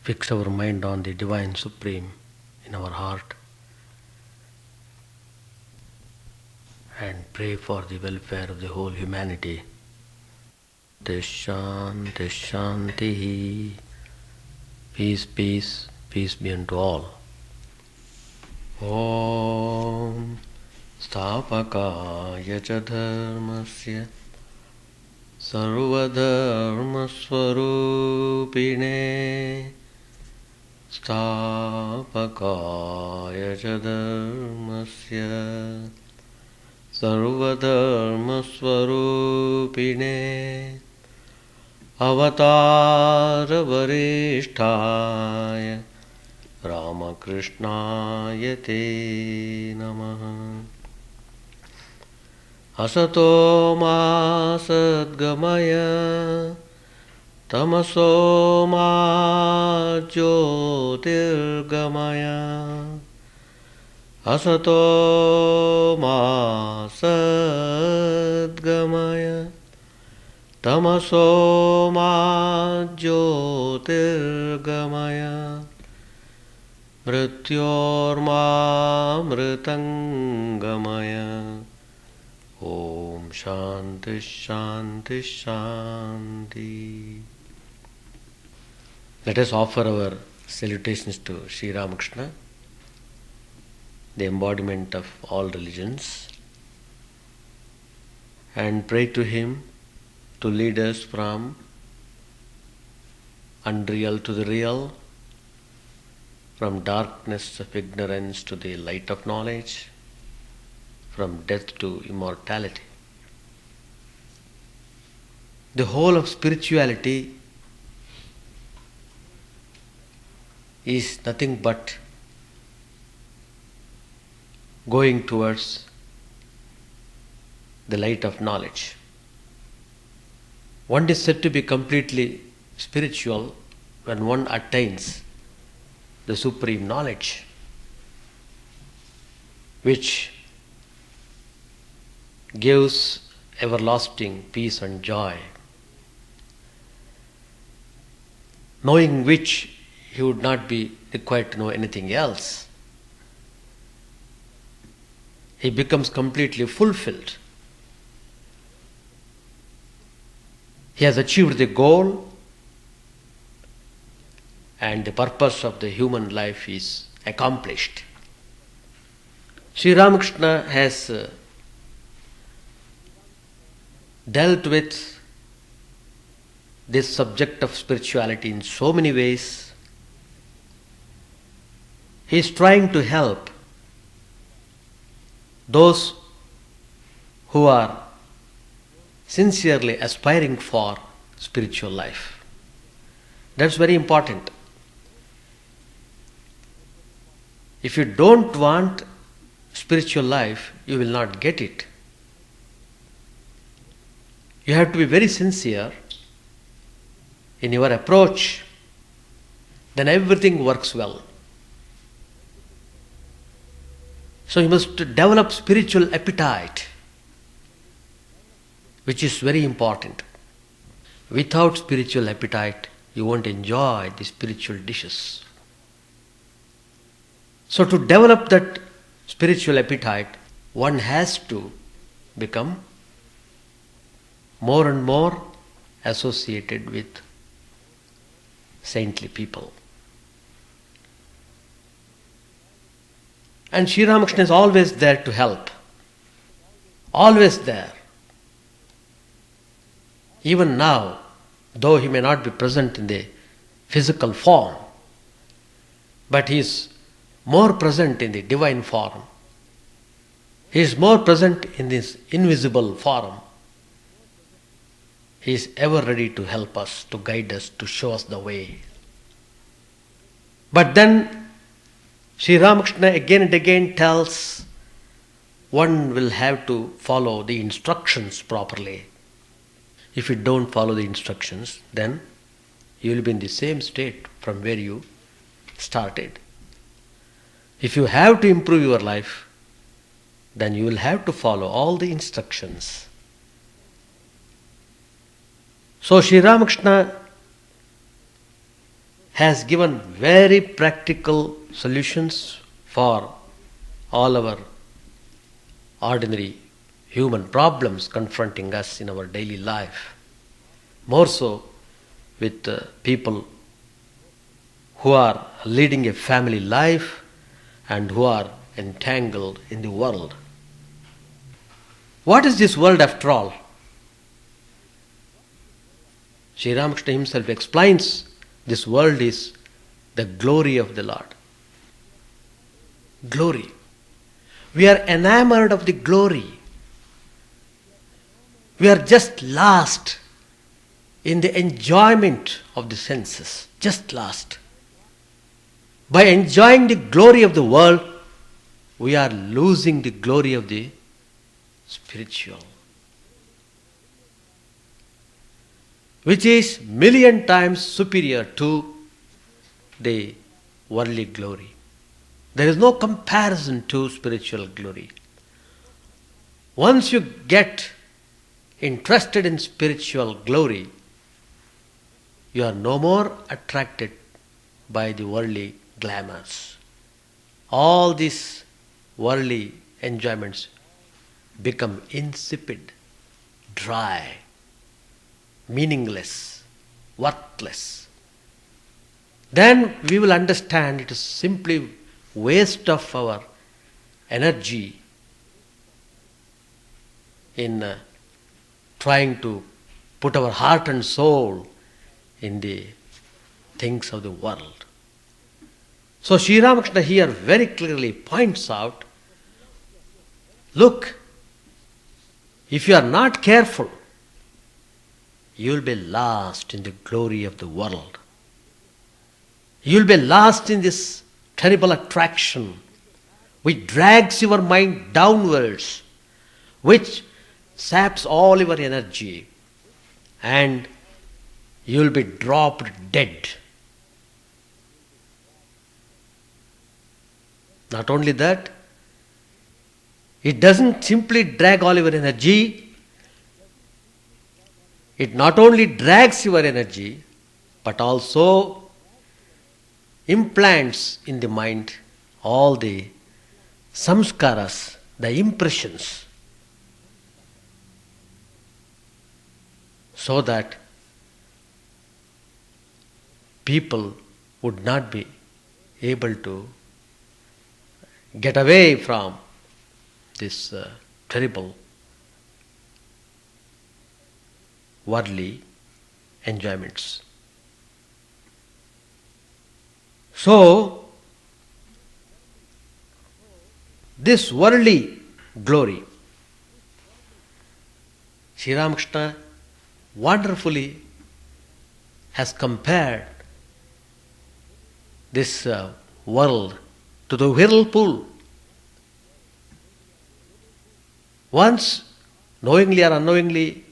fix our mind on the Divine Supreme in our heart and pray for the welfare of the whole humanity. Shanti, Shanti. Peace, peace, peace be unto all. Om Stapakaya cha dharmasya sarvadharma swarupine Stapakaya cha dharmasya sarvadharma swarupine Avatara Varishtaya Ramakrishna te Namaha. Asato ma sadgamaya Tamaso ma jyotirgamaya Asato ma sadgamaya Tamaso ma jyotirgamaya Mrityorma mritangamaya. Om Shanti Shanti Shanti. Let us offer our salutations to Sri Ramakrishna, the embodiment of all religions, and pray to him to lead us from unreal to the real, from darkness of ignorance to the light of knowledge, from death to immortality. The whole of spirituality is nothing but going towards the light of knowledge. One is said to be completely spiritual when one attains the supreme knowledge, which gives everlasting peace and joy, knowing which he would not be required to know anything else. He becomes completely fulfilled. He has achieved the goal, and the purpose of the human life is accomplished. Sri Ramakrishna has dealt with this subject of spirituality in so many ways. He is trying to help those who are sincerely aspiring for spiritual life. That's very important. If you don't want spiritual life, you will not get it. You have to be very sincere in your approach, then everything works well. So you must develop spiritual appetite, which is very important. Without spiritual appetite, you won't enjoy the spiritual dishes. So to develop that spiritual appetite, one has to become more and more associated with saintly people. And Sri Ramakrishna is always there to help. Always there. Even now, though he may not be present in the physical form, but he is more present in the divine form. He is more present in this invisible form. He is ever ready to help us, to guide us, to show us the way. But then Sri Ramakrishna again and again tells one will have to follow the instructions properly. If you don't follow the instructions, then you will be in the same state from where you started. If you have to improve your life, then you will have to follow all the instructions. So Sri Ramakrishna has given very practical solutions for all our ordinary human problems confronting us in our daily life. More so with people who are leading a family life and who are entangled in the world. What is this world after all? Sri Ramakrishna himself explains this world is the glory of the Lord. Glory. We are enamored of the glory. We are just lost in the enjoyment of the senses. Just lost. By enjoying the glory of the world, we are losing the glory of the spiritual, which is million times superior to the worldly glory. There is no comparison to spiritual glory. Once you get interested in spiritual glory, you are no more attracted by the worldly glamours. All these worldly enjoyments become insipid, dry, meaningless, worthless. Then we will understand it is simply waste of our energy in trying to put our heart and soul in the things of the world. So Sri Ramakrishna here very clearly points out, look, if you are not careful, you will be lost in the glory of the world. You will be lost in this terrible attraction which drags your mind downwards, which saps all your energy, and you will be dropped dead. Not only that, it doesn't simply drag all your energy, it not only drags your energy, but also implants in the mind all the samskaras, the impressions, so that people would not be able to get away from this terrible worldly enjoyments. So, this worldly glory, Sri Ramakrishna wonderfully has compared this world to the whirlpool. Once, knowingly or unknowingly,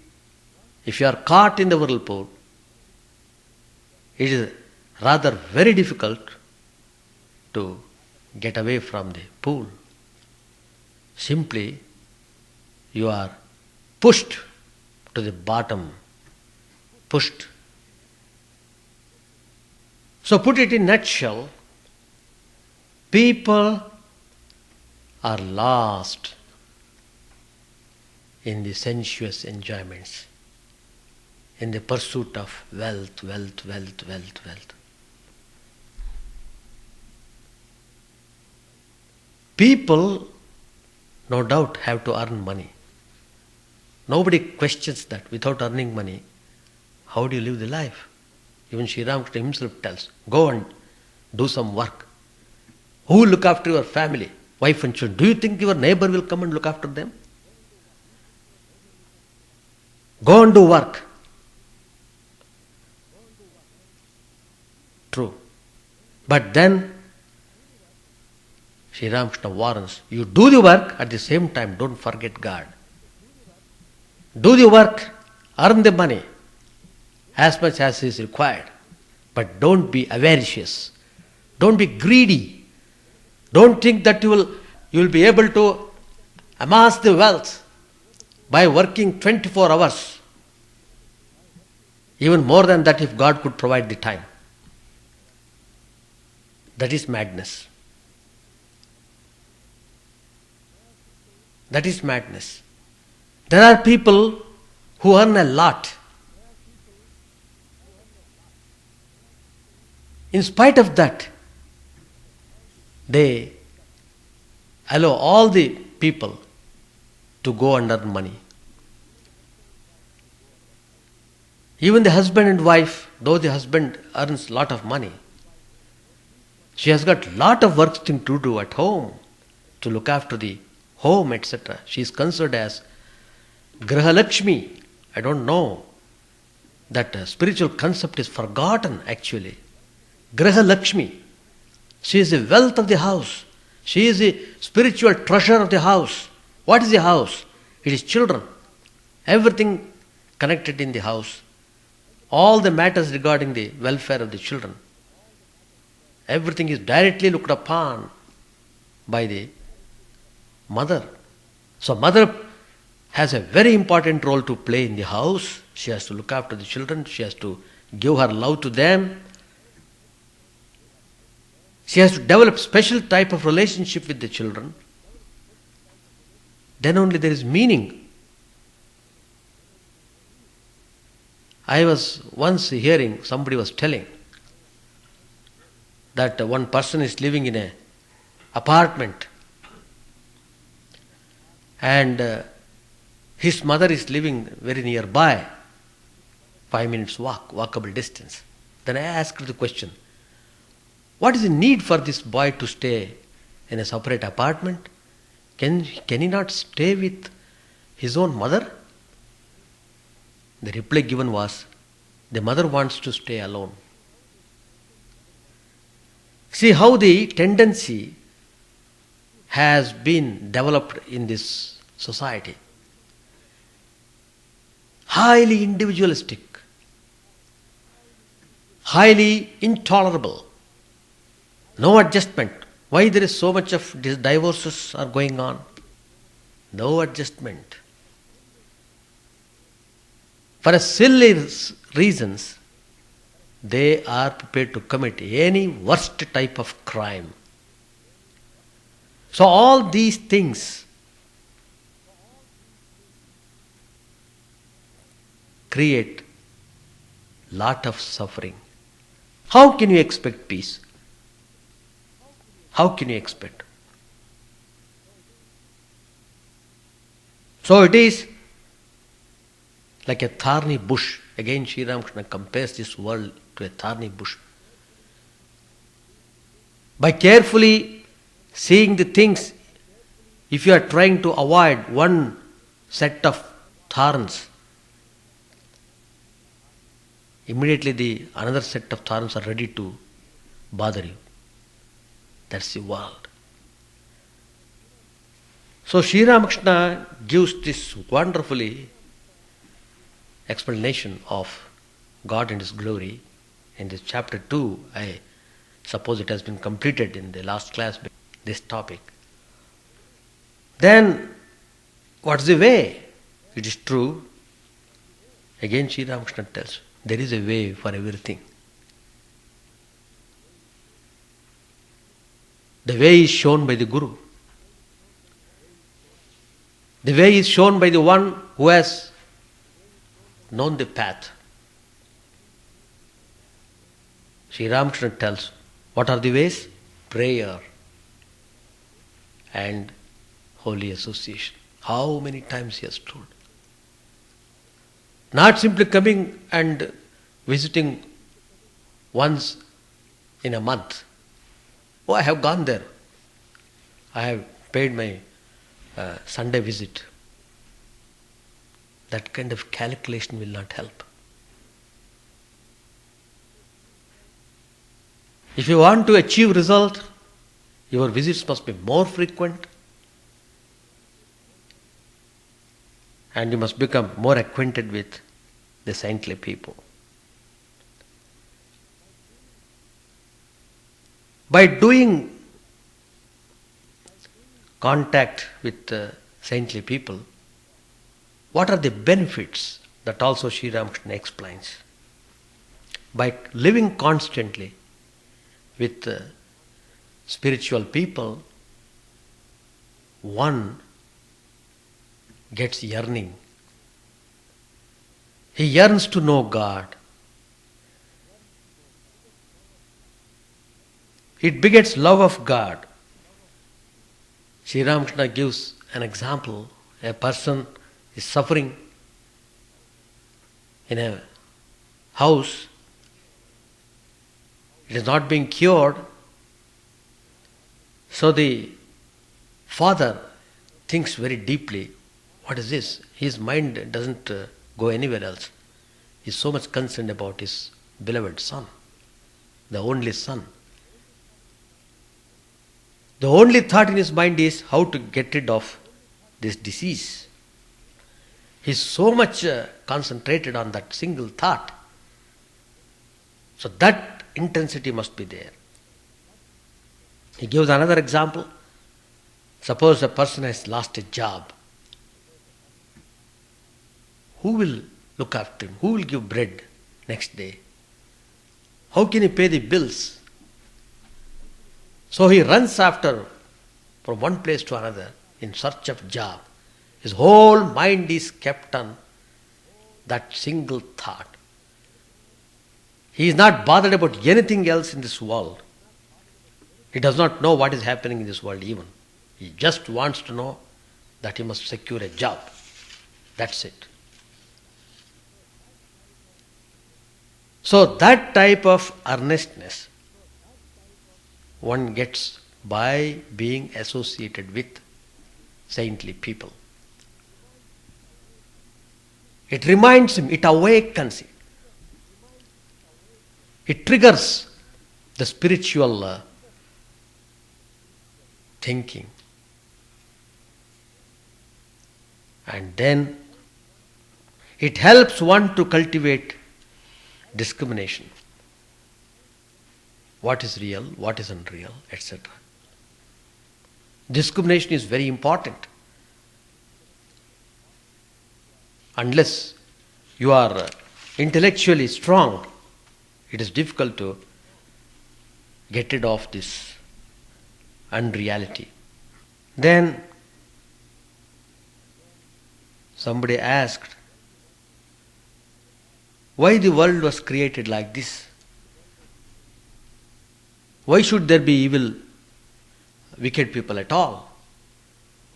if you are caught in the whirlpool, it is rather very difficult to get away from the pool. Simply, you are pushed to the bottom, pushed. So put it in a nutshell, people are lost in the sensuous enjoyments, in the pursuit of wealth. People, no doubt, have to earn money. Nobody questions that. Without earning money, how do you live the life? Even Sri Ramakrishna himself tells, go and do some work. Who will look after your family, wife and children? Do you think your neighbor will come and look after them? Go and do work. True. But then, Sri Ramakrishna warns, you do the work, at the same time don't forget God. Do the work, earn the money as much as is required. But don't be avaricious. Don't be greedy. Don't think that you will be able to amass the wealth by working 24 hours. Even more than that if God could provide the time. That is madness. That is madness. There are people who earn a lot. In spite of that, they allow all the people to go and earn money. Even the husband and wife, though the husband earns a lot of money, she has got lot of work to do at home, to look after the home, etc. She is considered as Graha Lakshmi. I don't know. That spiritual concept is forgotten actually. Graha Lakshmi. She is the wealth of the house. She is the spiritual treasure of the house. What is the house? It is children. Everything connected in the house. All the matters regarding the welfare of the children. Everything is directly looked upon by the mother. So mother has a very important role to play in the house. She has to look after the children. She has to give her love to them. She has to develop special type of relationship with the children. Then only there is meaning. I was once hearing, somebody was telling that one person is living in an apartment and his mother is living very nearby, 5 minutes walkable distance. Then I asked the question, what is the need for this boy to stay in a separate apartment? Can he not stay with his own mother? The reply given was, the mother wants to stay alone. See how the tendency has been developed in this society. Highly individualistic, highly intolerable, no adjustment. Why there is so much of divorces are going on? No adjustment. For a silly reasons, they are prepared to commit any worst type of crime. So all these things create lot of suffering. How can you expect peace? How can you expect? So it is like a thorny bush. Again, Sri Ramakrishna compares this world to a thorny bush. By carefully seeing the things, if you are trying to avoid one set of thorns, immediately another set of thorns are ready to bother you. That's the world. So Sri Ramakrishna gives this wonderfully explanation of God and His glory in this chapter 2. I suppose it has been completed in the last class, this topic. Then, what's the way? It is true. Again, Sri Ramakrishna tells, there is a way for everything. The way is shown by the Guru. The way is shown by the one who has known the path. Sri Ramakrishna tells, what are the ways? Prayer and holy association. How many times he has told? Not simply coming and visiting once in a month. Oh, I have gone there. I have paid my Sunday visit. That kind of calculation will not help. If you want to achieve result, your visits must be more frequent and you must become more acquainted with the saintly people. By doing contact with saintly people, what are the benefits? That also Sri Ramakrishna explains. By living constantly with spiritual people, one gets yearning. He yearns to know God. It begets love of God. Sri Ramakrishna gives an example. A person is suffering in a house. It is not being cured. So the father thinks very deeply, what is this? His mind doesn't go anywhere else. He is so much concerned about his beloved son, the only son. The only thought in his mind is how to get rid of this disease. He is so much concentrated on that single thought. So that intensity must be there. He gives another example. Suppose a person has lost a job. Who will look after him? Who will give bread next day? How can he pay the bills? So he runs after from one place to another in search of job. His whole mind is kept on that single thought. He is not bothered about anything else in this world. He does not know what is happening in this world even. He just wants to know that he must secure a job. That's it. So that type of earnestness one gets by being associated with saintly people. It reminds him, it awakens him. It triggers the spiritual thinking. And then it helps one to cultivate discrimination. What is real, what is unreal, etc. Discrimination is very important. Unless you are intellectually strong, it is difficult to get rid of this unreality. Then somebody asked, why the world was created like this? Why should there be evil, wicked people at all?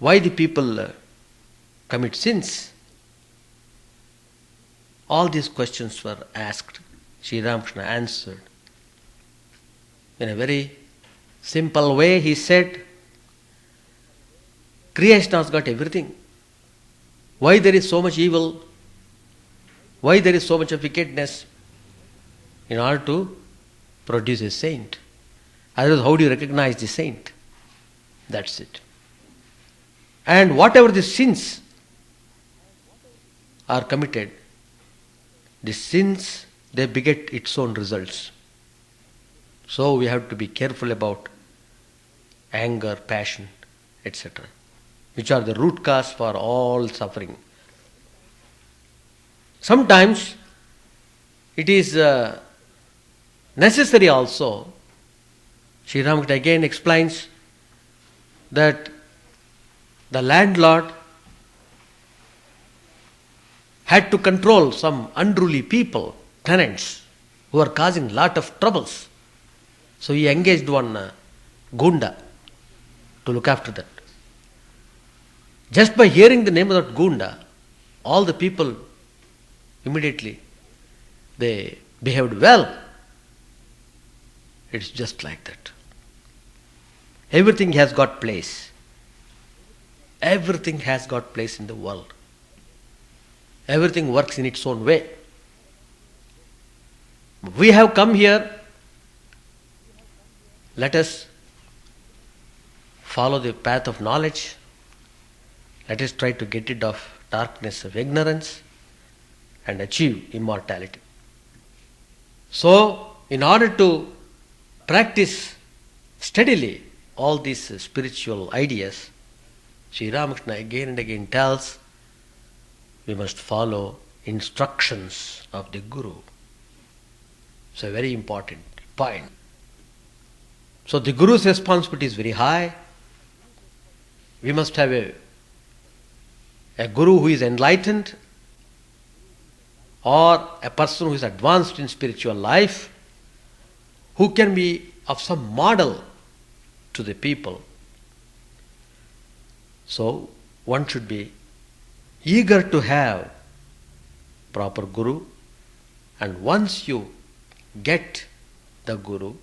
Why the people commit sins? All these questions were asked. Sri Ramakrishna answered. In a very simple way, he said, creation has got everything. Why there is so much evil? Why there is so much of wickedness? In order to produce a saint. Otherwise, how do you recognize the saint? That's it. And whatever the sins are committed, the sins, they beget its own results. So we have to be careful about anger, passion, etc., which are the root cause for all suffering. Sometimes it is necessary also. Sri Ramakrishna again explains that the landlord had to control some unruly people, tenants, who are causing lot of troubles. So he engaged one gunda to look after that. Just by hearing the name of that gunda, all the people immediately, they behaved well. It's just like that. Everything has got place. Everything has got place in the world. Everything works in its own way. We have come here. Let us follow the path of knowledge. Let us try to get rid of darkness of ignorance and achieve immortality. So, in order to practice steadily all these spiritual ideas, Sri Ramakrishna again and again tells we must follow instructions of the Guru. It's a very important point. So the Guru's responsibility is very high. We must have a Guru who is enlightened, or a person who is advanced in spiritual life, who can be of some model to the people. So one should be eager to have proper Guru, and once you get the Guru,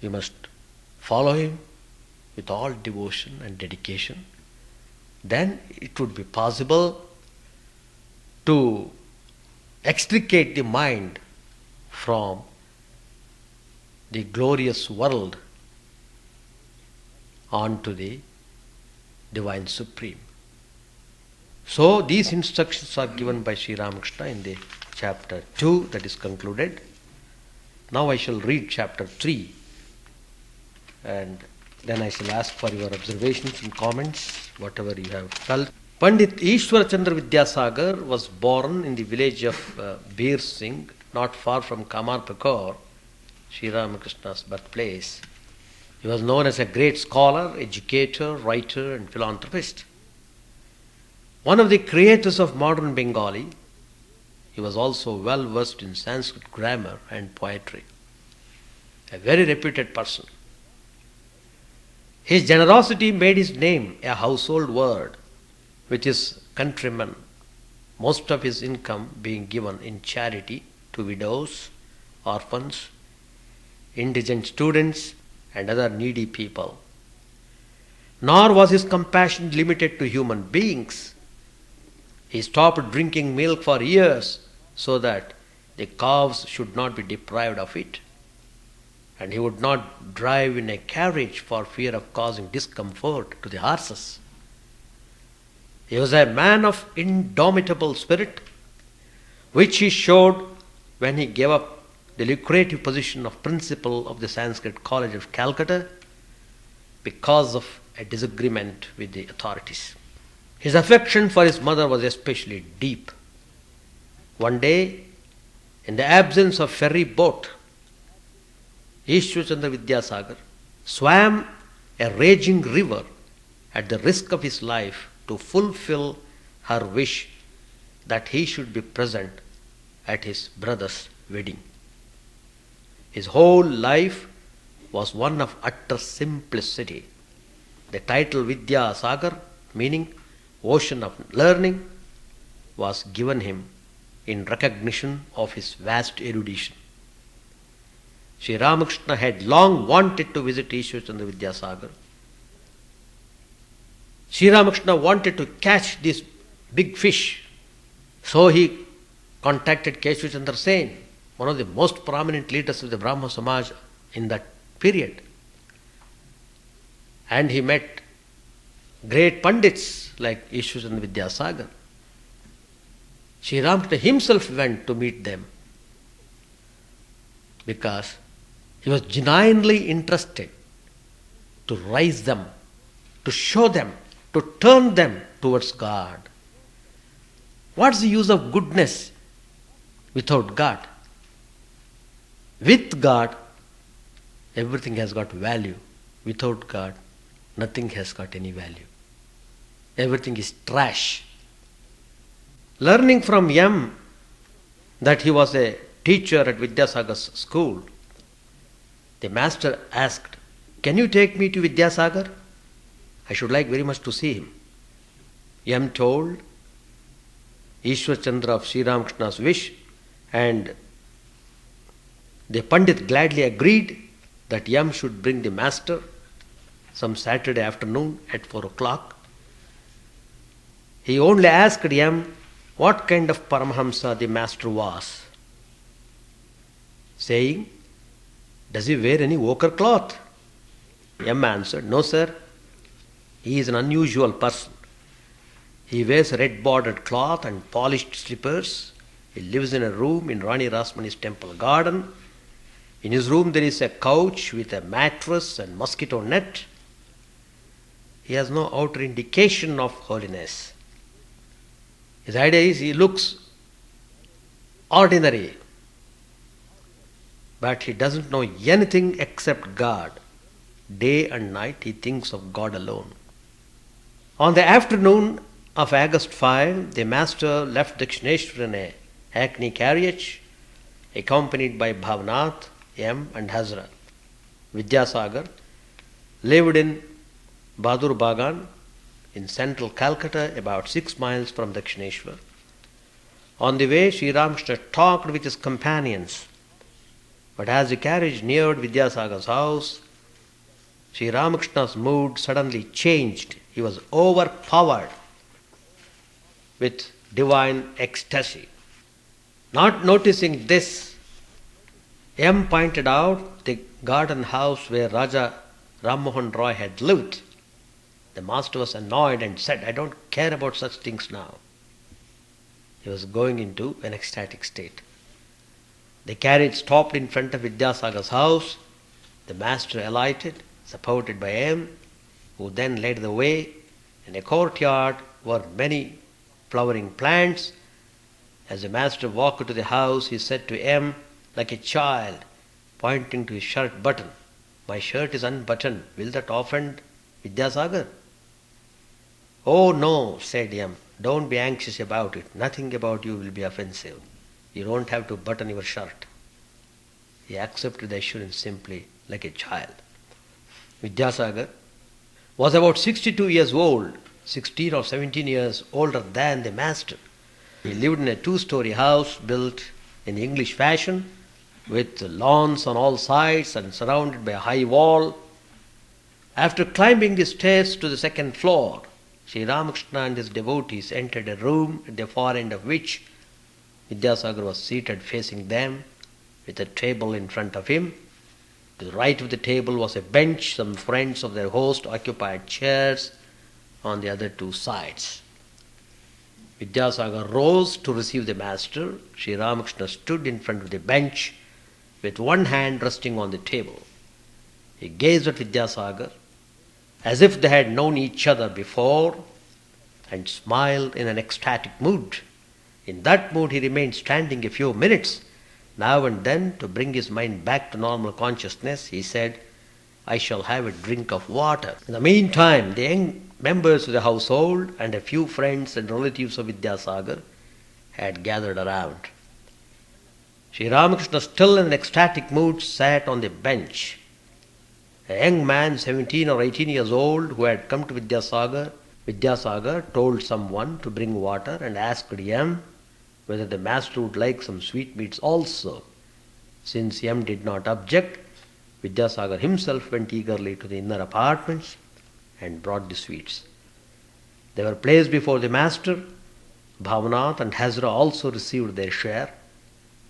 you must follow him with all devotion and dedication. Then it would be possible to extricate the mind from the glorious world onto the Divine Supreme. So these instructions are given by Sri Ramakrishna in the chapter 2 that is concluded. Now I shall read chapter 3, and then I shall ask for your observations and comments, whatever you have felt. Pandit Ishwar Chandra Vidyasagar was born in the village of Bir Singh, not far from Kamarpakor, Sri Ramakrishna's birthplace. He was known as a great scholar, educator, writer, and philanthropist. One of the creators of modern Bengali, he was also well versed in Sanskrit grammar and poetry. A very reputed person. His generosity made his name a household word with his countrymen, most of his income being given in charity to widows, orphans, indigent students, and other needy people. Nor was his compassion limited to human beings. He stopped drinking milk for years so that the cows should not be deprived of it, and he would not drive in a carriage for fear of causing discomfort to the horses. He was a man of indomitable spirit, which he showed when he gave up the lucrative position of principal of the Sanskrit College of Calcutta because of a disagreement with the authorities. His affection for his mother was especially deep. One day, in the absence of ferry boat, Ishwar Chandra Vidyasagar swam a raging river at the risk of his life to fulfill her wish that he should be present at his brother's wedding. His whole life was one of utter simplicity. The title Vidyasagar, meaning ocean of learning, was given him in recognition of his vast erudition. Sri Ramakrishna had long wanted to visit Ishwar Chandra Vidyasagar. Sri Ramakrishna wanted to catch this big fish. So he contacted Keshava Chandra Sen, one of the most prominent leaders of the Brahmo Samaj in that period. And he met great Pandits like Ishwar Chandra Vidyasagar. Sri Ramakrishna himself went to meet them because he was genuinely interested to raise them, to show them, to turn them towards God. What's the use of goodness without God? With God, everything has got value. Without God, nothing has got any value. Everything is trash. Learning from M that he was a teacher at Vidyasagar's school, the master asked, "Can you take me to Vidyasagar? I should like very much to see him." M told Ishwar Chandra of Sri Ramakrishna's wish, and the Pandit gladly agreed that M should bring the master some Saturday afternoon at 4 o'clock. He only asked M what kind of Paramahamsa the master was, saying, "Does he wear any ochre cloth?" M answered, "No, sir. He is an unusual person. He wears red bordered cloth and polished slippers. He lives in a room in Rani Rasmani's temple garden. In his room there is a couch with a mattress and mosquito net. He has no outer indication of holiness. His idea is he looks ordinary, but he doesn't know anything except God. Day and night he thinks of God alone. On the afternoon of August 5, the master left Dakshineshwar in a hackney carriage, accompanied by Bhavanath, M. and Hazra. Vidyasagar lived in Bahadur Bagan in central Calcutta, about 6 miles from Dakshineshwar. On the way, Sri Ramakrishna talked with his companions. But as the carriage neared Vidyasagar's house, Sri Ramakrishna's mood suddenly changed. He was overpowered with divine ecstasy. Not noticing this, M pointed out the garden house where Raja Ram Mohan Roy had lived. The master was annoyed and said, "I don't care about such things now." He was going into an ecstatic state. The carriage stopped in front of Vidyasagar's house. The master alighted, supported by M, who then led the way. In a courtyard were many flowering plants. As the master walked to the house, he said to M, like a child, pointing to his shirt button, "My shirt is unbuttoned. Will that offend Vidyasagar?" "Oh no," said M. "Don't be anxious about it. Nothing about you will be offensive. You don't have to button your shirt." He accepted the assurance simply, like a child. Vidyasagar was about 62 years old, 16 or 17 years older than the master. He lived in a 2-story house built in English fashion, with lawns on all sides and surrounded by a high wall. After climbing the stairs to the second floor, Sri Ramakrishna and his devotees entered a room at the far end of which Vidyasagar was seated facing them, with a table in front of him. To the right of the table was a bench. Some friends of their host occupied chairs on the other 2 sides. Vidyasagar rose to receive the master. Sri Ramakrishna stood in front of the bench with one hand resting on the table. He gazed at Vidyasagar as if they had known each other before and smiled in an ecstatic mood. In that mood he remained standing a few minutes. Now and then, to bring his mind back to normal consciousness, he said, "I shall have a drink of water." In the meantime, the young members of the household and a few friends and relatives of Vidyasagar had gathered around. Sri Ramakrishna, still in an ecstatic mood, sat on the bench. A young man, 17 or 18 years old, who had come to Vidyasagar told someone to bring water and asked M whether the master would like some sweetmeats also. Since M did not object, Vidyasagar himself went eagerly to the inner apartments and brought the sweets. They were placed before the master. Bhavanath and Hazra also received their share.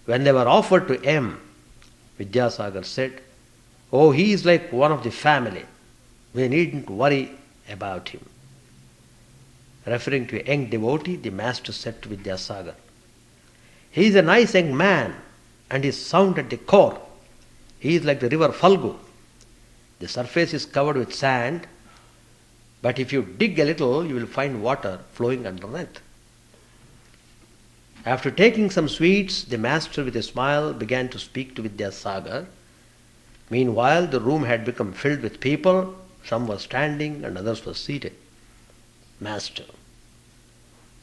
When they were offered to M, Vidyasagar said, "Oh, he is like one of the family. We needn't worry about him." Referring to a young devotee, the master said to Vidyasagar, "He is a nice young man and is sound at the core. He is like the river Falgu. The surface is covered with sand, but if you dig a little, you will find water flowing underneath." After taking some sweets, the master with a smile began to speak to Vidyasagar. Meanwhile, the room had become filled with people. Some were standing and others were seated. Master.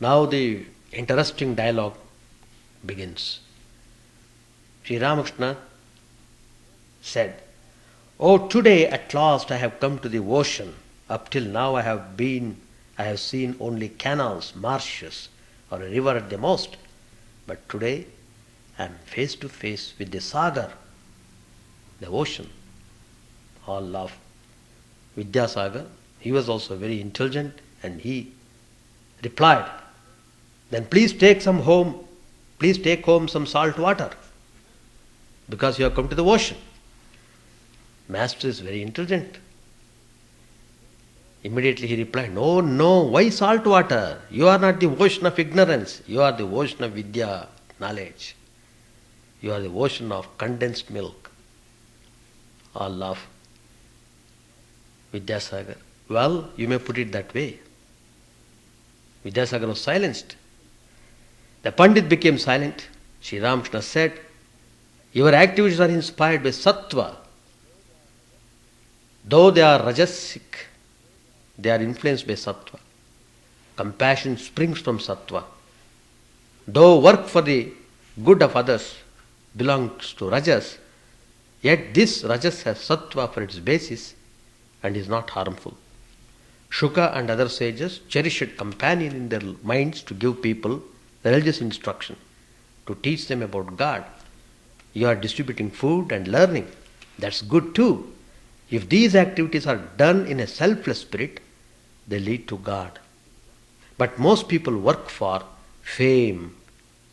Now the interesting dialogue begins. Sri Ramakrishna said, "Oh, today at last I have come to the ocean. Up till now I have seen only canals, marshes, or a river at the most. But today I am face to face with the sagar, the ocean." All laugh. Vidyasagar, he was also very intelligent, and he replied, "Then please take home some salt water, because you have come to the ocean." Master is very intelligent. Immediately he replied, "No, no, why salt water? You are not the ocean of ignorance. You are the ocean of vidya, knowledge. You are the ocean of condensed milk." All laugh. Vidyasagar, "Well, you may put it that way." Vidyasagar was silenced. The Pandit became silent. Sri Ramakrishna said, "Your activities are inspired by sattva. Though they are rajasic, they are influenced by sattva. Compassion springs from sattva. Though work for the good of others belongs to rajas, yet this rajas has sattva for its basis and is not harmful. Shuka and other sages cherished companion in their minds to give people religious instruction, to teach them about God. You are distributing food and learning. That's good too. If these activities are done in a selfless spirit, they lead to God. But most people work for fame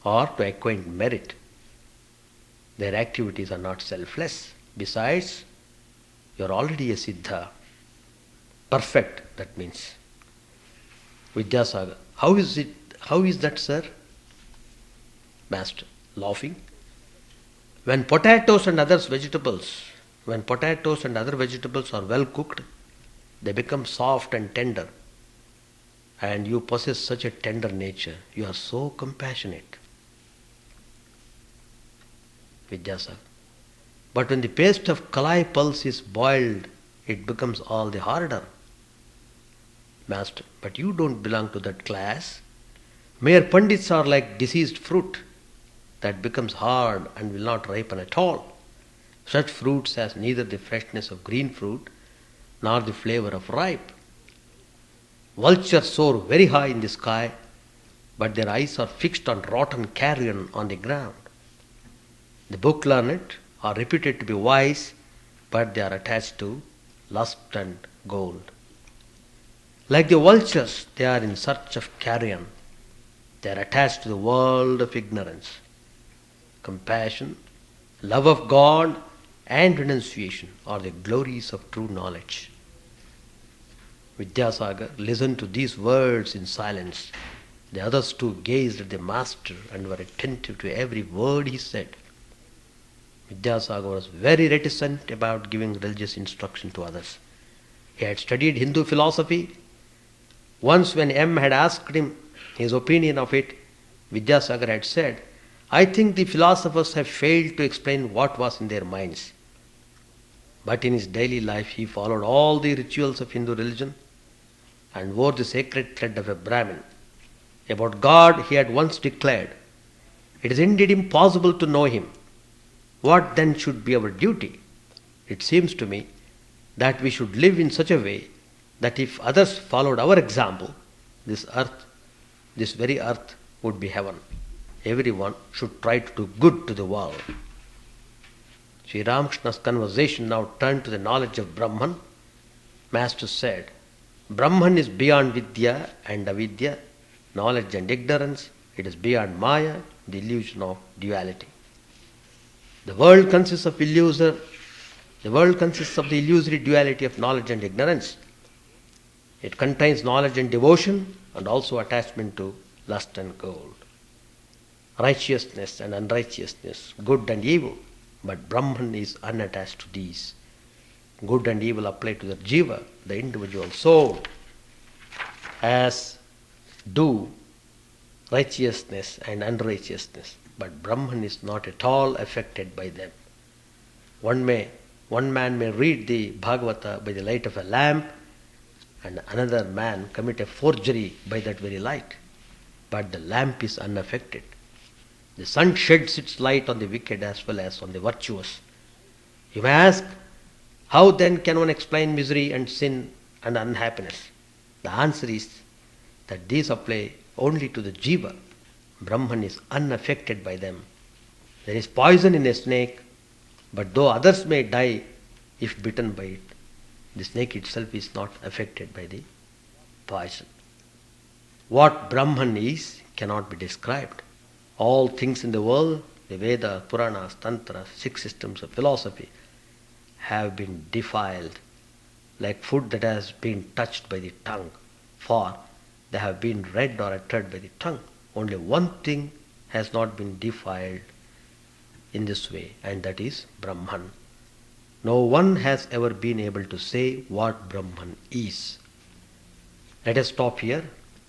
or to acquire merit. Their activities are not selfless. Besides, you are already a siddha. Perfect, that means. Vidyasagar. How is it? How is that, sir? Master, laughing. When potatoes and other vegetables are well cooked, they become soft and tender. And you possess such a tender nature. You are so compassionate. Vidyasagar. But when the paste of kalai pulse is boiled, it becomes all the harder. Master, but you don't belong to that class. Mere pandits are like diseased fruit that becomes hard and will not ripen at all. Such fruits has neither the freshness of green fruit nor the flavor of ripe. Vultures soar very high in the sky, but their eyes are fixed on rotten carrion on the ground. The book learned are reputed to be wise, but they are attached to lust and gold. Like the vultures, they are in search of carrion. They are attached to the world of ignorance. Compassion, love of God, and renunciation are the glories of true knowledge. Vidyasagar listened to these words in silence. The others too gazed at the master and were attentive to every word he said. Vidyasagar was very reticent about giving religious instruction to others. He had studied Hindu philosophy. Once when M had asked him his opinion of it, Vidyasagar had said, I think the philosophers have failed to explain what was in their minds. But in his daily life he followed all the rituals of Hindu religion and wore the sacred thread of a Brahmin. About God he had once declared, it is indeed impossible to know him. What then should be our duty? It seems to me that we should live in such a way that if others followed our example, this very earth would be heaven. Everyone should try to do good to the world. Sri Ramakrishna's conversation now turned to the knowledge of Brahman. Master said, Brahman is beyond Vidya and Avidya, knowledge and ignorance. It is beyond Maya, the illusion of duality. The world consists of the illusory duality of knowledge and ignorance. It contains knowledge and devotion and also attachment to lust and gold. Righteousness and unrighteousness, good and evil, but Brahman is unattached to these. Good and evil apply to the jiva, the individual soul, as do righteousness and unrighteousness, but Brahman is not at all affected by them. One man may read the Bhagavata by the light of a lamp, and another man commit a forgery by that very light, but the lamp is unaffected. The sun sheds its light on the wicked as well as on the virtuous. You may ask, how then can one explain misery and sin and unhappiness? The answer is that these apply only to the jiva. Brahman is unaffected by them. There is poison in a snake, but though others may die if bitten by it, the snake itself is not affected by the poison. What Brahman is cannot be described. All things in the world, the Vedas, Puranas, Tantras, 6 systems of philosophy, have been defiled like food that has been touched by the tongue, for they have been read or uttered by the tongue. Only one thing has not been defiled in this way, and that is Brahman. No one has ever been able to say what Brahman is. Let us stop here,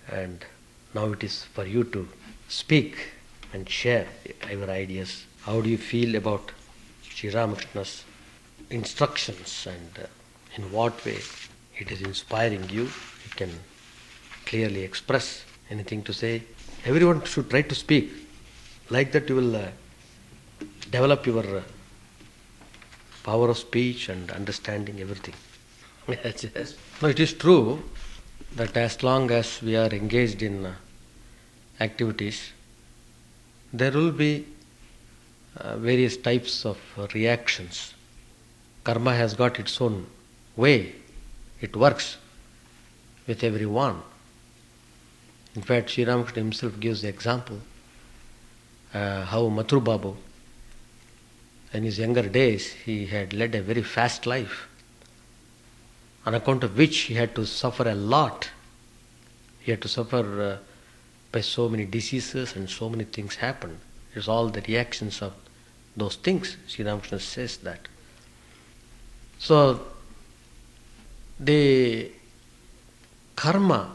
and now it is for you to speak and share your ideas. How do you feel about Sri Ramakrishna's instructions and in what way it is inspiring you. You can clearly express anything to say. Everyone should try to speak. Like that you will develop your power of speech and understanding everything. Yes. No, it is true that as long as we are engaged in activities, there will be various types of reactions. Karma has got its own way. It works with everyone. In fact, Sri Ramakrishna himself gives the example how Mathur Babu, in his younger days, he had led a very fast life, on account of which he had to suffer a lot. He had to suffer by so many diseases and so many things happened. It's all the reactions of those things. Sri Ramakrishna says that. So, the karma,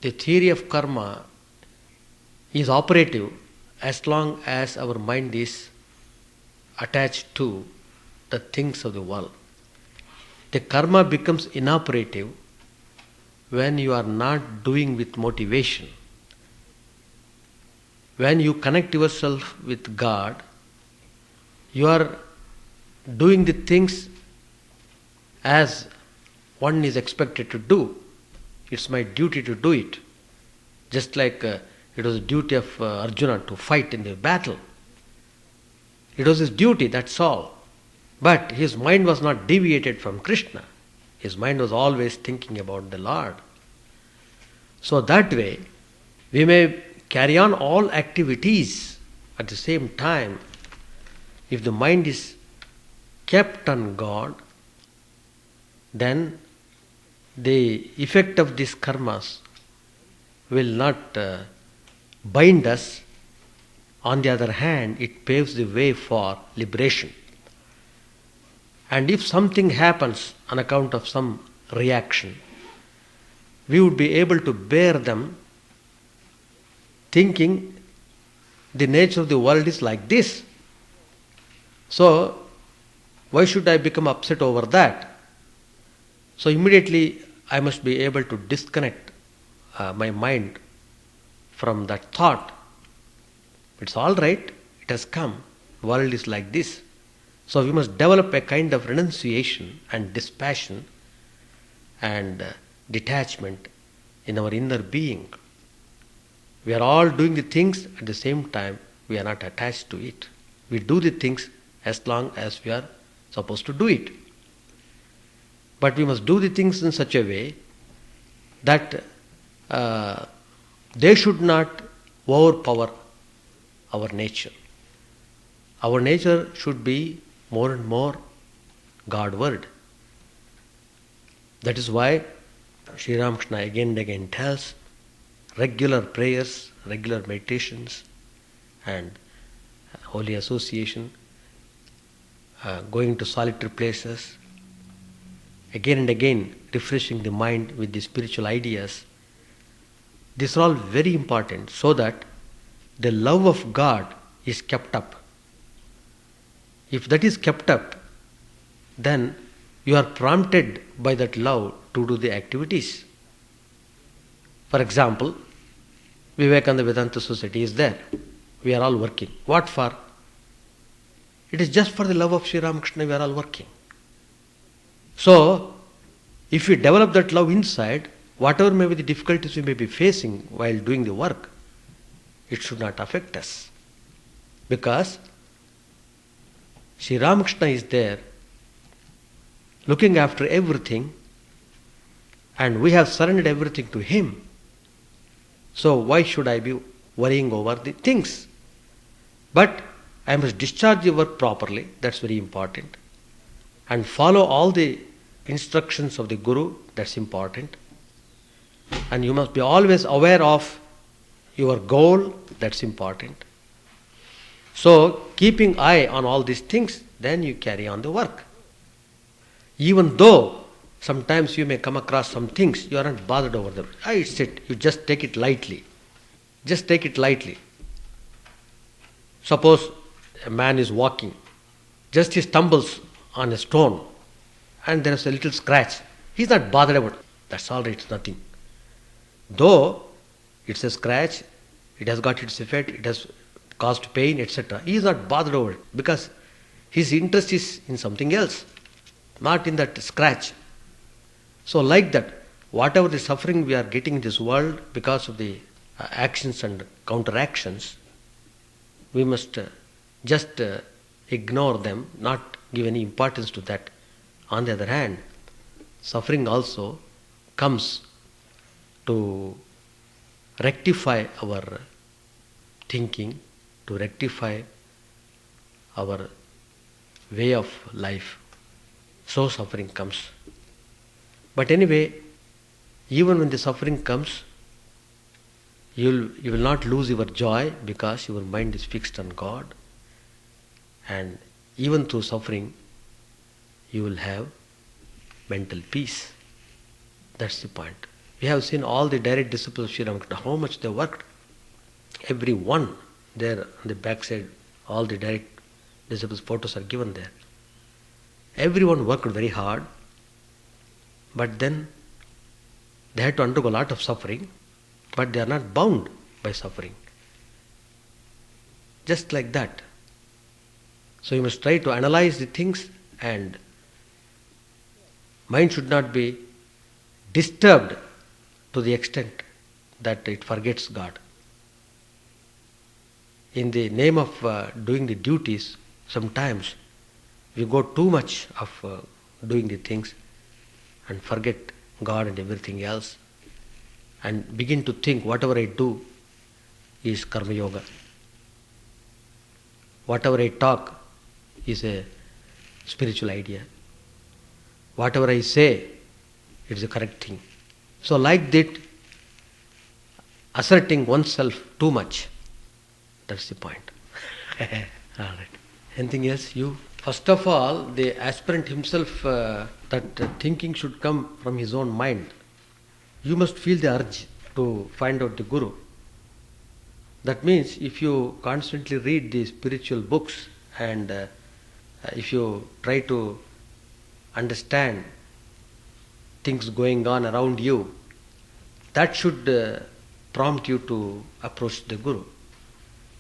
the theory of karma is operative as long as our mind is attached to the things of the world. The karma becomes inoperative when you are not doing with motivation. When you connect yourself with God, you are doing the things as one is expected to do. It's my duty to do it. Just like it was the duty of Arjuna to fight in the battle. It was his duty, that's all. But his mind was not deviated from Krishna. His mind was always thinking about the Lord. So that way, we may carry on all activities at the same time. If the mind is kept on God, then the effect of these karmas will not bind us. On the other hand, it paves the way for liberation. And if something happens on account of some reaction, we would be able to bear them thinking the nature of the world is like this. So, why should I become upset over that? So immediately I must be able to disconnect my mind from that thought. It's all right, it has come, the world is like this. So we must develop a kind of renunciation and dispassion and detachment in our inner being. We are all doing the things at the same time, we are not attached to it. We do the things as long as we are supposed to do it. But we must do the things in such a way that they should not overpower our nature. Our nature should be more and more Godward. That is why Sri Ramakrishna again and again tells regular prayers, regular meditations and holy association, going to solitary places, again and again refreshing the mind with the spiritual ideas. These are all very important so that the love of God is kept up. If that is kept up, then you are prompted by that love to do the activities. For example, Vivekananda Vedanta Society is there. We are all working. What for? It is just for the love of Sri Ramakrishna we are all working. So, if we develop that love inside, whatever may be the difficulties we may be facing while doing the work, it should not affect us. Because Sri Ramakrishna is there looking after everything and we have surrendered everything to him. So why should I be worrying over the things? But I must discharge the work properly, that's very important. And follow all the instructions of the Guru, that's important. And you must be always aware of your goal, that's important. So, keeping eye on all these things, then you carry on the work. Even though sometimes you may come across some things, you are not bothered over them. It's it, you just take it lightly. Just take it lightly. Suppose a man is walking, just he stumbles on a stone and there is a little scratch. He's not bothered about it. That's all right, it's nothing. Though it's a scratch, it has got its effect, it has caused pain, etc. He is not bothered over it because his interest is in something else, not in that scratch. So like that, whatever the suffering we are getting in this world because of the actions and counteractions, we must just ignore them, not give any importance to that. On the other hand, suffering also comes to rectify our thinking, to rectify our way of life. So suffering comes. But anyway, even when the suffering comes, you will not lose your joy because your mind is fixed on God. And even through suffering, you will have mental peace. That's the point. We have seen all the direct disciples of Sri Ramakrishna, how much they worked. Every one there on the backside, all the direct disciples' photos are given there. Everyone worked very hard, but then they had to undergo a lot of suffering, but they are not bound by suffering. Just like that. So you must try to analyze the things, and mind should not be disturbed to the extent that it forgets God. In the name of doing the duties, sometimes we go too much of doing the things and forget God and everything else, and begin to think whatever I do is karma yoga. Whatever I talk is a spiritual idea. Whatever I say, it is a correct thing. So like that, asserting oneself too much, that's the point. All right. Anything else? You? First of all, the aspirant himself, that thinking should come from his own mind. You must feel the urge to find out the Guru. That means if you constantly read the spiritual books and if you try to understand things going on around you, that should prompt you to approach the Guru.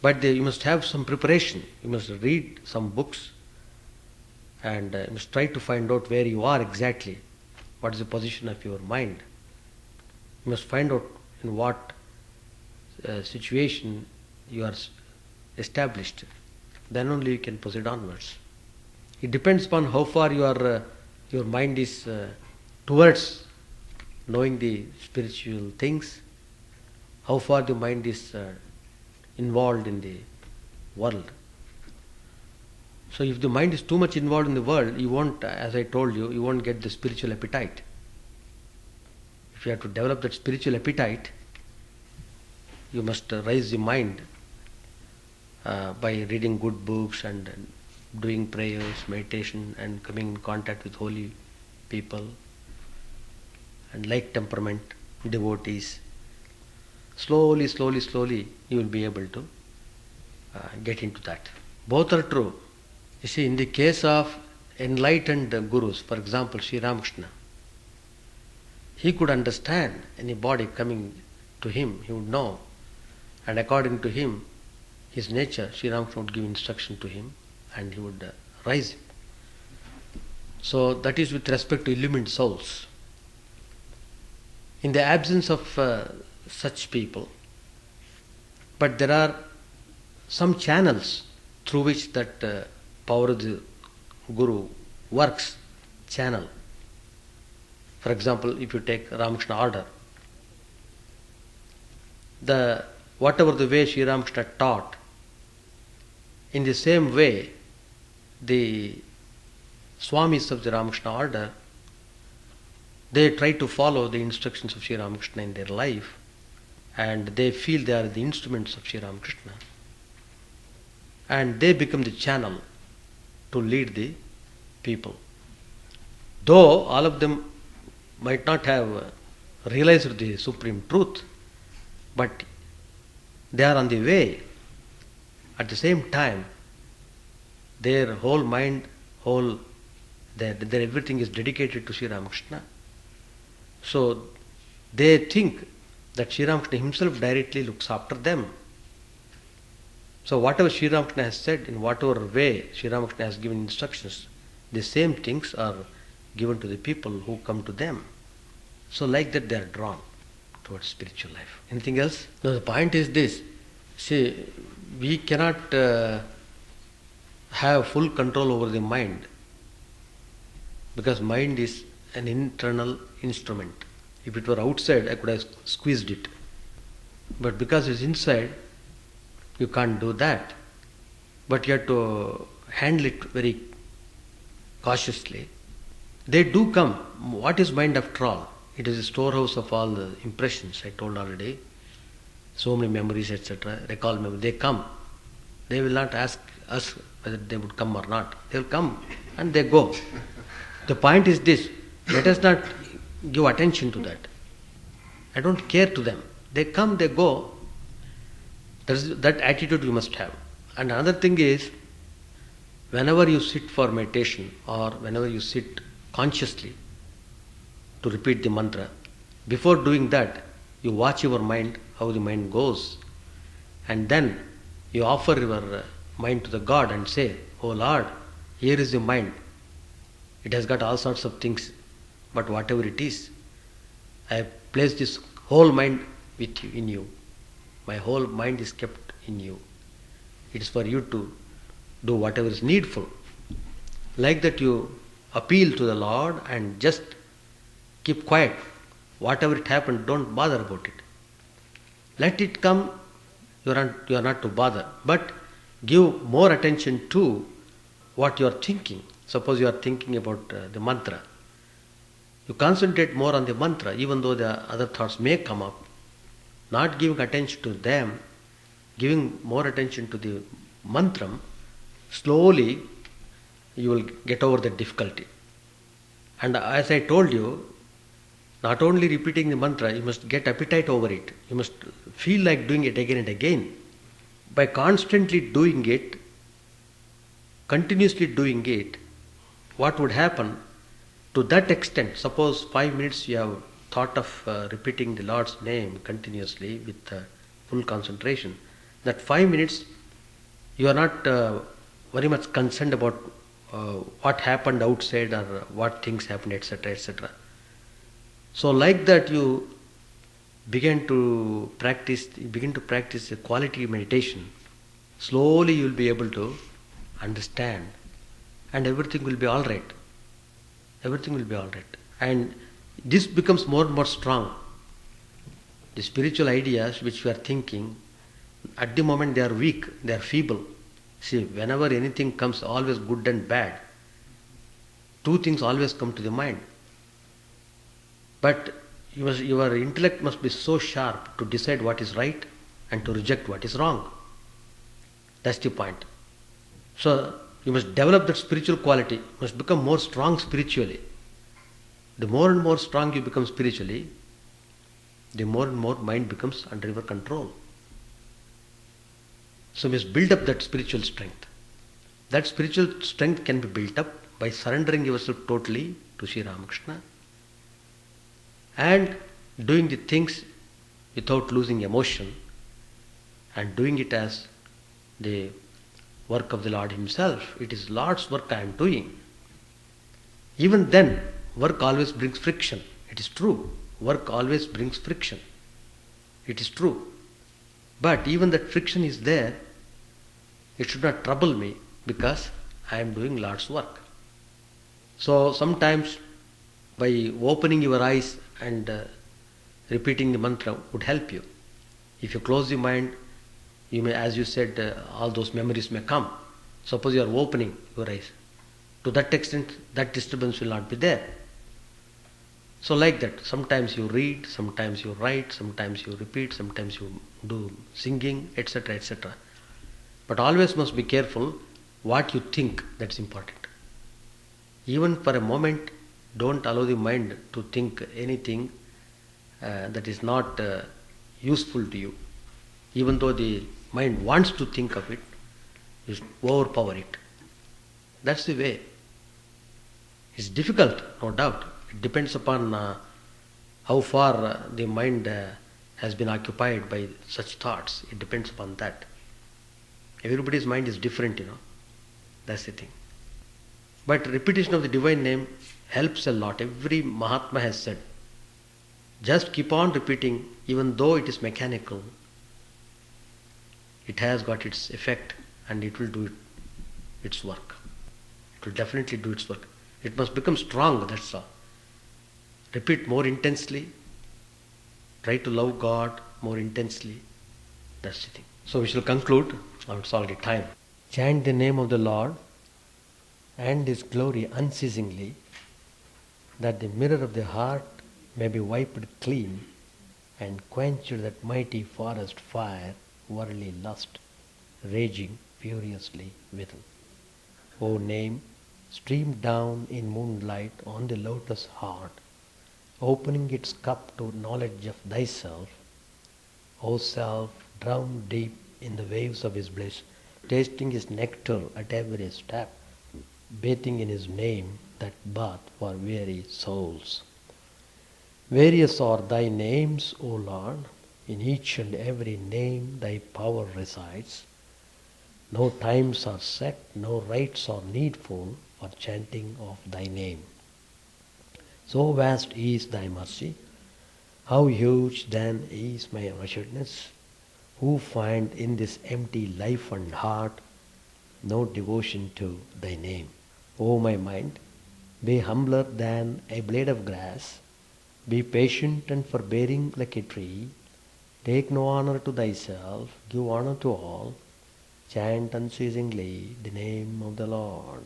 But you must have some preparation. You must read some books and you must try to find out where you are exactly, what is the position of your mind. You must find out in what situation you are established. Then only you can proceed onwards. It depends upon how far your mind is towards knowing the spiritual things, how far the mind is involved in the world. So if the mind is too much involved in the world, you won't, as I told you, you won't get the spiritual appetite. If you have to develop that spiritual appetite, you must raise the mind by reading good books and doing prayers, meditation, and coming in contact with holy people and like temperament, devotees. Slowly, you will be able to get into that. Both are true. You see, in the case of enlightened gurus, for example, Sri Ramakrishna, he could understand anybody coming to him, he would know. And according to him, his nature, Sri Ramakrishna would give instruction to him and he would rise him. So that is with respect to illumined souls. In the absence of such people, but there are some channels through which that power of the Guru works. Channel. For example, if you take Ramakrishna order, whatever the way Sri Ramakrishna taught, in the same way the Swamis of the Ramakrishna order, they try to follow the instructions of Sri Ramakrishna in their life, and they feel they are the instruments of Sri Ramakrishna, and they become the channel to lead the people. Though all of them might not have realized the supreme truth, but they are on the way. At the same time, their whole mind, whole Their everything is dedicated to Sri Ramakrishna. So they think that Sri Ramakrishna himself directly looks after them. So whatever Sri Ramakrishna has said, in whatever way Sri Ramakrishna has given instructions, the same things are given to the people who come to them. So like that they are drawn towards spiritual life. Anything else? No, the point is this. See, we cannot have full control over the mind, because mind is an internal instrument. If it were outside, I could have squeezed it. But because it's inside, you can't do that. But you have to handle it very cautiously. They do come. What is mind after all? It is a storehouse of all the impressions, I told already. So many memories, etc. Recall memories. They come. They will not ask us whether they would come or not. They will come and they go. The point is this. Let us not give attention to that. I don't care to them. They come, they go. That attitude you must have. And another thing is, whenever you sit for meditation or whenever you sit consciously to repeat the mantra, before doing that, you watch your mind, how the mind goes. And then you offer your mind to the God and say, "Oh Lord, here is the mind. It has got all sorts of things, but whatever it is, I have placed this whole mind with you, in you. My whole mind is kept in you. It is for you to do whatever is needful." Like that you appeal to the Lord and just keep quiet. Whatever it happened, don't bother about it. Let it come, you are not to bother. But give more attention to what you are thinking. Suppose you are thinking about the mantra. You concentrate more on the mantra, even though the other thoughts may come up. Not giving attention to them, giving more attention to the mantra, slowly you will get over the difficulty. And as I told you, not only repeating the mantra, you must get appetite over it. You must feel like doing it again and again. By constantly doing it, continuously doing it, what would happen? To that extent, suppose 5 minutes you have thought of repeating the Lord's name continuously with full concentration. That 5 minutes, you are not very much concerned about what happened outside or what things happened, etc., etc. So like that you begin to practice the quality meditation. Slowly you will be able to understand, and everything will be all right. Everything will be all right. And this becomes more and more strong. The spiritual ideas which we are thinking, at the moment they are weak, they are feeble. See, whenever anything comes, always good and bad, two things always come to the mind. But your intellect must be so sharp to decide what is right and to reject what is wrong. That's the point. So you must develop that spiritual quality, you must become more strong spiritually. The more and more strong you become spiritually, the more and more mind becomes under your control. So you must build up that spiritual strength. That spiritual strength can be built up by surrendering yourself totally to Sri Ramakrishna and doing the things without losing emotion and doing it as the work of the Lord Himself. It is Lord's work I am doing. Even then, work always brings friction. It is true. Work always brings friction. It is true. But even that friction is there, it should not trouble me because I am doing Lord's work. So sometimes by opening your eyes and repeating the mantra would help you. If you close the mind, you may, as you said, all those memories may come. Suppose you are opening your eyes. To that extent, that disturbance will not be there. So like that, sometimes you read, sometimes you write, sometimes you repeat, sometimes you do singing, etc., etc. But always must be careful what you think, that's important. Even for a moment, don't allow the mind to think anything that is not useful to you. Even though the mind wants to think of it, you overpower it. That's the way. It's difficult, no doubt. It depends upon how far the mind has been occupied by such thoughts. It depends upon that. Everybody's mind is different, That's the thing. But repetition of the divine name helps a lot. Every Mahatma has said, just keep on repeating, even though it is mechanical, it has got its effect and it will do its work. It will definitely do its work. It must become strong, that's all. Repeat more intensely. Try to love God more intensely. That's the thing. So we shall conclude. Now it's already time. Chant the name of the Lord and His glory unceasingly, that the mirror of the heart may be wiped clean and quenched that mighty forest fire, worldly lust, raging furiously within. O name, stream down in moonlight on the lotus heart, opening its cup to knowledge of thyself. O self, drowned deep in the waves of His bliss, tasting His nectar at every step, bathing in His name, that bath for weary souls. Various are thy names, O Lord, in each and every name thy power resides. No times are set, no rites are needful for chanting of thy name. So vast is thy mercy, how huge then is my wretchedness, who find in this empty life and heart no devotion to thy name. O my mind, be humbler than a blade of grass, be patient and forbearing like a tree, take no honor to thyself, give honor to all, chant unceasingly the name of the Lord.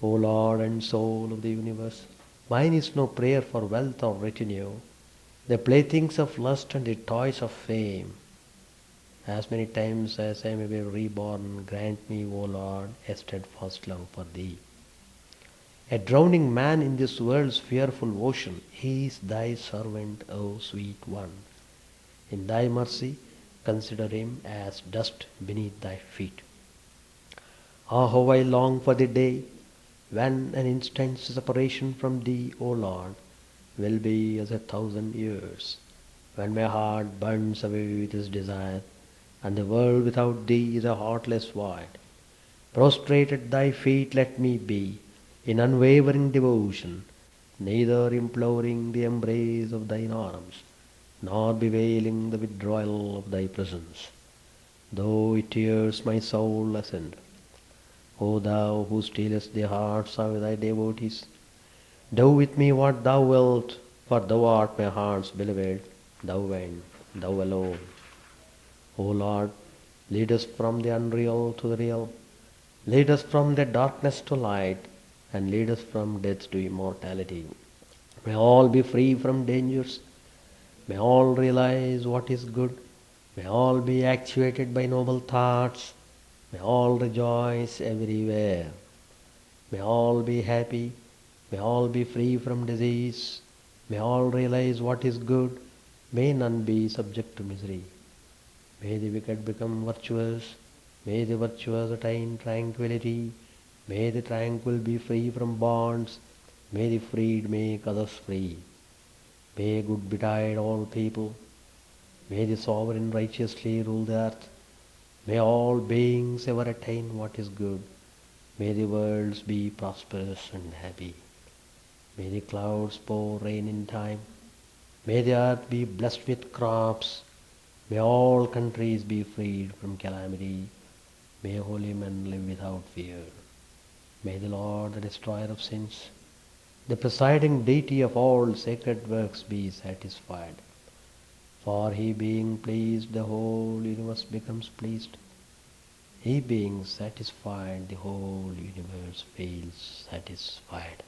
O Lord and soul of the universe, mine is no prayer for wealth or retinue, the playthings of lust and the toys of fame. As many times as I may be reborn, grant me, O Lord, a steadfast love for thee. A drowning man in this world's fearful ocean, he is thy servant, O sweet one. In thy mercy, consider him as dust beneath thy feet. Ah, how I long for the day when an instant's separation from thee, O Lord, will be as 1,000 years, when my heart burns away with its desire, and the world without thee is a heartless void. Prostrate at thy feet let me be, in unwavering devotion, neither imploring the embrace of thine arms, nor bewailing the withdrawal of thy presence, though it tears my soul ascend. O thou who stealest the hearts of thy devotees, do with me what thou wilt, for thou art my heart's beloved, thou and thou alone. O Lord, lead us from the unreal to the real, lead us from the darkness to light, and lead us from death to immortality. May all be free from dangers, may all realize what is good, may all be actuated by noble thoughts, may all rejoice everywhere, may all be happy, may all be free from disease, may all realize what is good, may none be subject to misery. May the wicked become virtuous, may the virtuous attain tranquility, may the tranquil be free from bonds, may the freed make others free. May good betide all people, may the sovereign righteously rule the earth, may all beings ever attain what is good, may the worlds be prosperous and happy, may the clouds pour rain in time, may the earth be blessed with crops, may all countries be freed from calamity, may holy men live without fear. May the Lord, the destroyer of sins, the presiding deity of all sacred works, be satisfied. For he being pleased, the whole universe becomes pleased. He being satisfied, the whole universe feels satisfied.